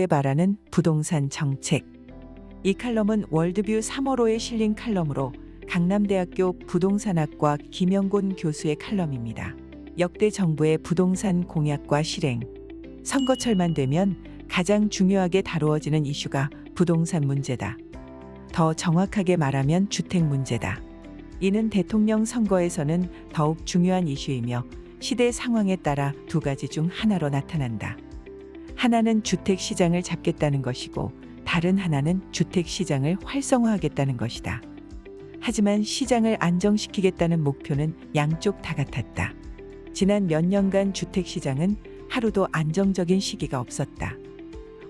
정부에 바라는 부동산 정책. 이 칼럼은 월드뷰 3월호에 실린 칼럼으로 강남대학교 부동산학과 김영곤 교수의 칼럼입니다. 역대 정부의 부동산 공약과 실행. 선거철만 되면 가장 중요하게 다루어지는 이슈가 부동산 문제다. 더 정확하게 말하면 주택 문제다. 이는 대통령 선거에서는 더욱 중요한 이슈이며 시대 상황에 따라 두 가지 중 하나로 나타난다. 하나는 주택 시장을 잡겠다는 것이고 다른 하나는 주택 시장을 활성화하겠다는 것이다. 하지만 시장을 안정시키겠다는 목표는 양쪽 다 같았다. 지난 몇 년간 주택 시장은 하루도 안정적인 시기가 없었다.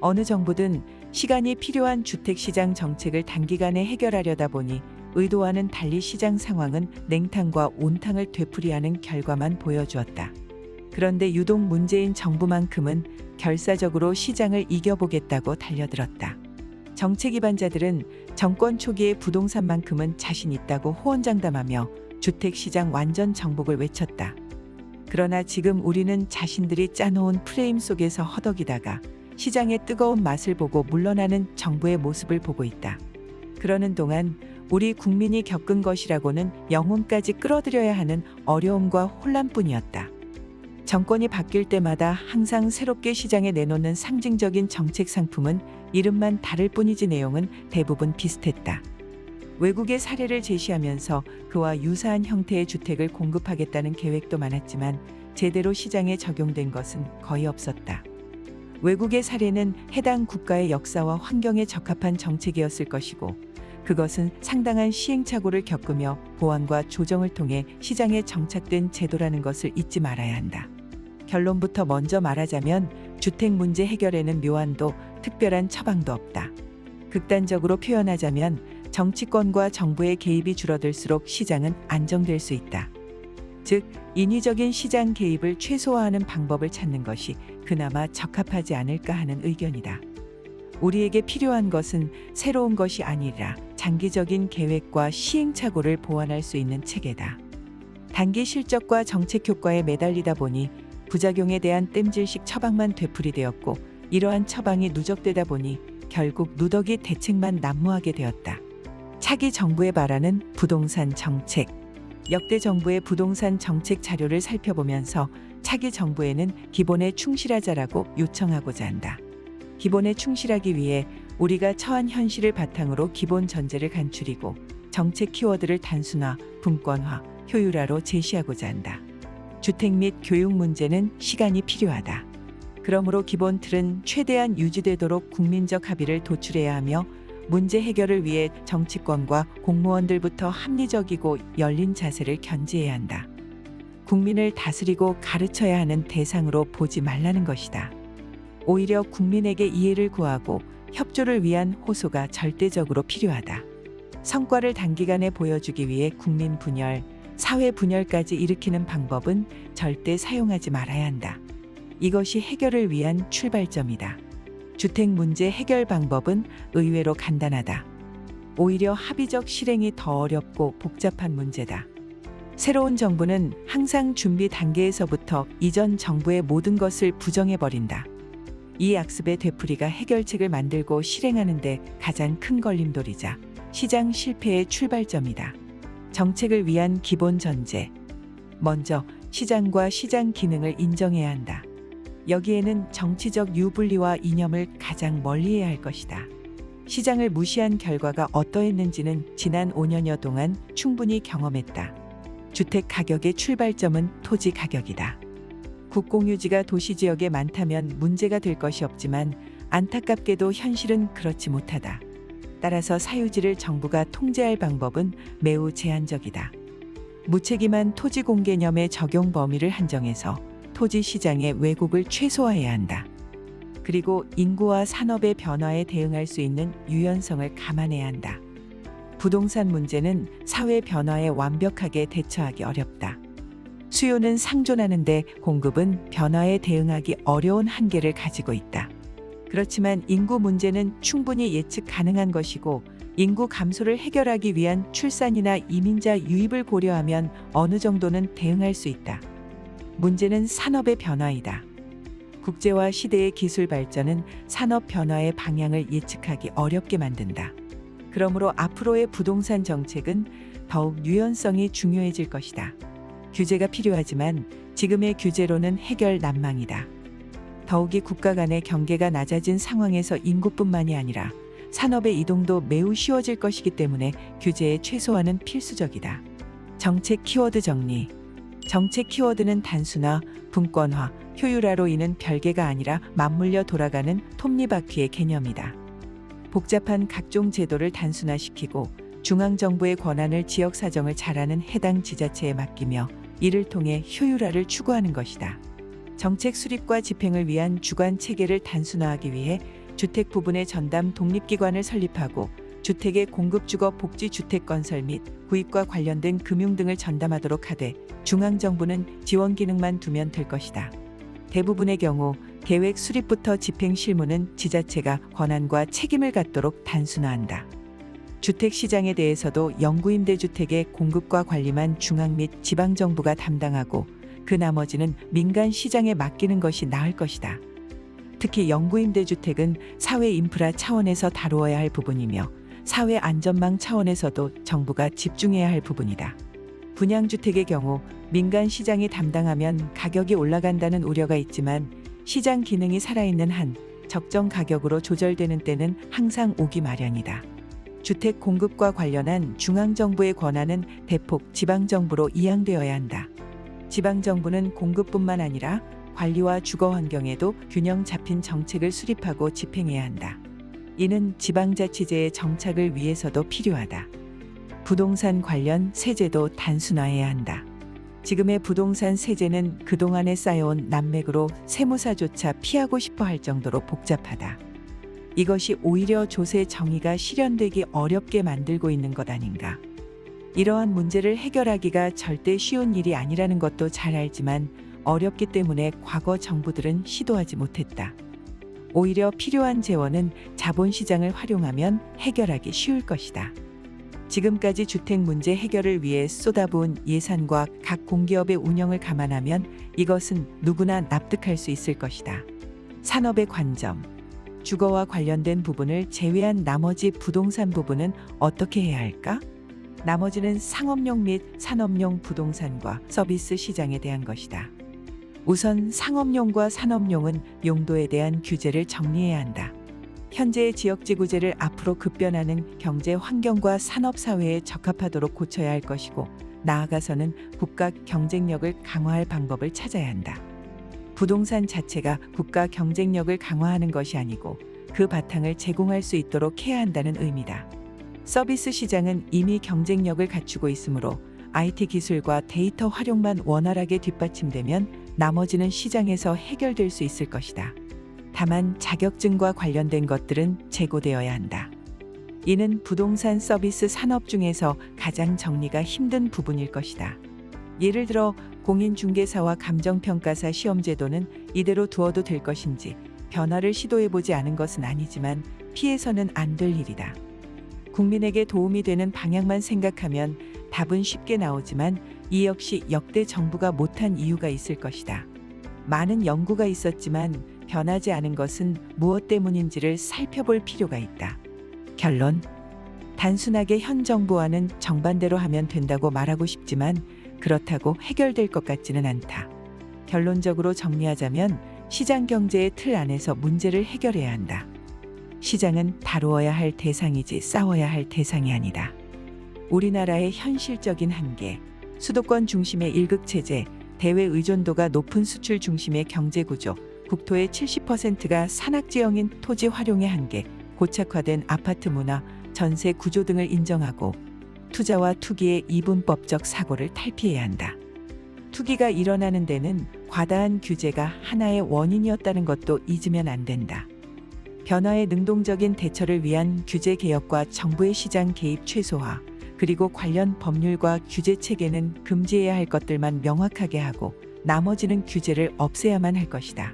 어느 정부든 시간이 필요한 주택 시장 정책을 단기간에 해결하려다 보니 의도와는 달리 시장 상황은 냉탕과 온탕을 되풀이하는 결과만 보여주었다. 그런데 유독 문재인 정부만큼은 결사적으로 시장을 이겨보겠다고 달려들었다. 정책 기반자들은 정권 초기의 부동산만큼은 자신 있다고 호언장담하며 주택 시장 완전 정복을 외쳤다. 그러나 지금 우리는 자신들이 짜놓은 프레임 속에서 허덕이다가 시장의 뜨거운 맛을 보고 물러나는 정부의 모습을 보고 있다. 그러는 동안 우리 국민이 겪은 것이라고는 영혼까지 끌어들여야 하는 어려움과 혼란뿐이었다. 정권이 바뀔 때마다 항상 새롭게 시장에 내놓는 상징적인 정책 상품은 이름만 다를 뿐이지 내용은 대부분 비슷했다. 외국의 사례를 제시하면서 그와 유사한 형태의 주택을 공급하겠다는 계획도 많았지만 제대로 시장에 적용된 것은 거의 없었다. 외국의 사례는 해당 국가의 역사와 환경에 적합한 정책이었을 것이고 그것은 상당한 시행착오를 겪으며 보완과 조정을 통해 시장에 정착된 제도라는 것을 잊지 말아야 한다. 결론부터 먼저 말하자면 주택 문제 해결에는 묘안도 특별한 처방도 없다. 극단적으로 표현하자면 정치권과 정부의 개입이 줄어들수록 시장은 안정될 수 있다. 즉, 인위적인 시장 개입을 최소화하는 방법을 찾는 것이 그나마 적합하지 않을까 하는 의견이다. 우리에게 필요한 것은 새로운 것이 아니라 장기적인 계획과 시행착오를 보완할 수 있는 체계다. 단기 실적과 정책 효과에 매달리다 보니 부작용에 대한 땜질식 처방만 되풀이되었고 이러한 처방이 누적되다 보니 결국 누더기 대책만 난무하게 되었다. 차기 정부에 바라는 부동산 정책. 역대 정부의 부동산 정책 자료를 살펴보면서 차기 정부에는 기본에 충실하자라고 요청하고자 한다. 기본에 충실하기 위해 우리가 처한 현실을 바탕으로 기본 전제를 간추리고 정책 키워드를 단순화, 분권화, 효율화로 제시하고자 한다. 주택 및 교육 문제는 시간이 필요하다. 그러므로 기본 틀은 최대한 유지되도록 국민적 합의를 도출해야 하며 문제 해결을 위해 정치권과 공무원들부터 합리적이고 열린 자세를 견지해야 한다. 국민을 다스리고 가르쳐야 하는 대상으로 보지 말라는 것이다. 오히려 국민에게 이해를 구하고 협조를 위한 호소가 절대적으로 필요하다. 성과를 단기간에 보여주기 위해 국민 분열, 사회 분열까지 일으키는 방법은 절대 사용하지 말아야 한다. 이것이 해결을 위한 출발점이다. 주택 문제 해결 방법은 의외로 간단하다. 오히려 합의적 실행이 더 어렵고 복잡한 문제다. 새로운 정부는 항상 준비 단계에서부터 이전 정부의 모든 것을 부정해버린다. 이 악습의 되풀이가 해결책을 만들고 실행하는 데 가장 큰 걸림돌이자 시장 실패의 출발점이다. 정책을 위한 기본 전제. 먼저 시장과 시장 기능을 인정해야 한다. 여기에는 정치적 유불리와 이념을 가장 멀리해야 할 것이다. 시장을 무시한 결과가 어떠했는지는 지난 5년여 동안 충분히 경험했다. 주택 가격의 출발점은 토지 가격이다. 국공유지가 도시지역에 많다면 문제가 될 것이 없지만 안타깝게도 현실은 그렇지 못하다. 따라서 사유지를 정부가 통제할 방법은 매우 제한적이다. 무책임한 토지 공개념의 적용 범위를 한정해서 토지 시장의 왜곡을 최소화해야 한다. 그리고 인구와 산업의 변화에 대응할 수 있는 유연성을 감안해야 한다. 부동산 문제는 사회 변화에 완벽하게 대처하기 어렵다. 수요는 상존하는데 공급은 변화에 대응하기 어려운 한계를 가지고 있다. 그렇지만 인구 문제는 충분히 예측 가능한 것이고 인구 감소를 해결하기 위한 출산이나 이민자 유입을 고려하면 어느 정도는 대응할 수 있다. 문제는 산업의 변화이다. 국제화 시대의 기술 발전은 산업 변화의 방향을 예측하기 어렵게 만든다. 그러므로 앞으로의 부동산 정책은 더욱 유연성이 중요해질 것이다. 규제가 필요하지만 지금의 규제로는 해결 난망이다. 더욱이 국가 간의 경계가 낮아진 상황에서 인구뿐만이 아니라 산업의 이동도 매우 쉬워질 것이기 때문에 규제의 최소화는 필수적이다. 정책 키워드 정리. 정책 키워드는 단순화, 분권화, 효율화로 인한 별개가 아니라 맞물려 돌아가는 톱니바퀴의 개념이다. 복잡한 각종 제도를 단순화시키고 중앙정부의 권한을 지역 사정을 잘 아는 해당 지자체에 맡기며 이를 통해 효율화를 추구하는 것이다. 정책 수립과 집행을 위한 주관 체계를 단순화하기 위해 주택 부분의 전담 독립기관을 설립하고 주택의 공급주거 복지주택 건설 및 구입과 관련된 금융 등을 전담하도록 하되 중앙정부는 지원 기능만 두면 될 것이다. 대부분의 경우 계획 수립부터 집행 실무는 지자체가 권한과 책임을 갖도록 단순화한다. 주택시장에 대해서도 영구임대주택의 공급과 관리만 중앙 및 지방정부가 담당하고 그 나머지는 민간 시장에 맡기는 것이 나을 것이다. 특히 영구임대주택은 사회 인프라 차원에서 다루어야 할 부분이며 사회 안전망 차원에서도 정부가 집중해야 할 부분이다. 분양주택의 경우 민간 시장이 담당하면 가격이 올라간다는 우려가 있지만 시장 기능이 살아있는 한 적정 가격으로 조절되는 때는 항상 오기 마련이다. 주택 공급과 관련한 중앙정부의 권한은 대폭 지방정부로 이양되어야 한다. 지방정부는 공급뿐만 아니라 관리와 주거 환경에도 균형 잡힌 정책을 수립하고 집행해야 한다. 이는 지방자치제의 정착을 위해서도 필요하다. 부동산 관련 세제도 단순화해야 한다. 지금의 부동산 세제는 그동안에 쌓여온 난맥으로 세무사조차 피하고 싶어 할 정도로 복잡하다. 이것이 오히려 조세 정의가 실현되기 어렵게 만들고 있는 것 아닌가. 이러한 문제를 해결하기가 절대 쉬운 일이 아니라는 것도 잘 알지만 어렵기 때문에 과거 정부들은 시도하지 못했다. 오히려 필요한 재원은 자본시장을 활용하면 해결하기 쉬울 것이다. 지금까지 주택 문제 해결을 위해 쏟아부은 예산과 각 공기업의 운영을 감안하면 이것은 누구나 납득할 수 있을 것이다. 산업의 관점. 주거와 관련된 부분을 제외한 나머지 부동산 부분은 어떻게 해야 할까? 나머지는 상업용 및 산업용 부동산과 서비스 시장에 대한 것이다. 우선 상업용과 산업용은 용도에 대한 규제를 정리해야 한다. 현재의 지역지구제를 앞으로 급변하는 경제 환경과 산업사회에 적합하도록 고쳐야 할 것이고 나아가서는 국가 경쟁력을 강화할 방법을 찾아야 한다. 부동산 자체가 국가 경쟁력을 강화하는 것이 아니고 그 바탕을 제공할 수 있도록 해야 한다는 의미다. 서비스 시장은 이미 경쟁력을 갖추고 있으므로 IT 기술과 데이터 활용만 원활하게 뒷받침되면 나머지는 시장에서 해결될 수 있을 것이다. 다만 자격증과 관련된 것들은 재고되어야 한다. 이는 부동산 서비스 산업 중에서 가장 정리가 힘든 부분일 것이다. 예를 들어 공인중개사와 감정평가사 시험제도는 이대로 두어도 될 것인지 변화를 시도해보지 않은 것은 아니지만 피해서는 안 될 일이다. 국민에게 도움이 되는 방향만 생각하면 답은 쉽게 나오지만 이 역시 역대 정부가 못한 이유가 있을 것이다. 많은 연구가 있었지만 변하지 않은 것은 무엇 때문인지를 살펴볼 필요가 있다. 결론. 단순하게 현 정부와는 정반대로 하면 된다고 말하고 싶지만 그렇다고 해결될 것 같지는 않다. 결론적으로 정리하자면 시장 경제의 틀 안에서 문제를 해결해야 한다. 시장은 다루어야 할 대상이지 싸워야 할 대상이 아니다. 우리나라의 현실적인 한계, 수도권 중심의 일극체제, 대외 의존도가 높은 수출 중심의 경제구조, 국토의 70%가 산악지형인 토지 활용의 한계, 고착화된 아파트 문화, 전세 구조 등을 인정하고 투자와 투기의 이분법적 사고를 탈피해야 한다. 투기가 일어나는 데는 과다한 규제가 하나의 원인이었다는 것도 잊으면 안 된다. 변화에 능동적인 대처를 위한 규제 개혁과 정부의 시장 개입 최소화, 그리고 관련 법률과 규제 체계는 금지해야 할 것들만 명확하게 하고 나머지는 규제를 없애야만 할 것이다.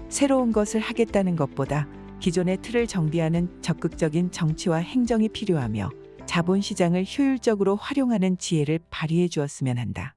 새로운 것을 하겠다는 것보다 기존의 틀을 정비하는 적극적인 정치와 행정이 필요하며 자본시장을 효율적으로 활용하는 지혜를 발휘해 주었으면 한다.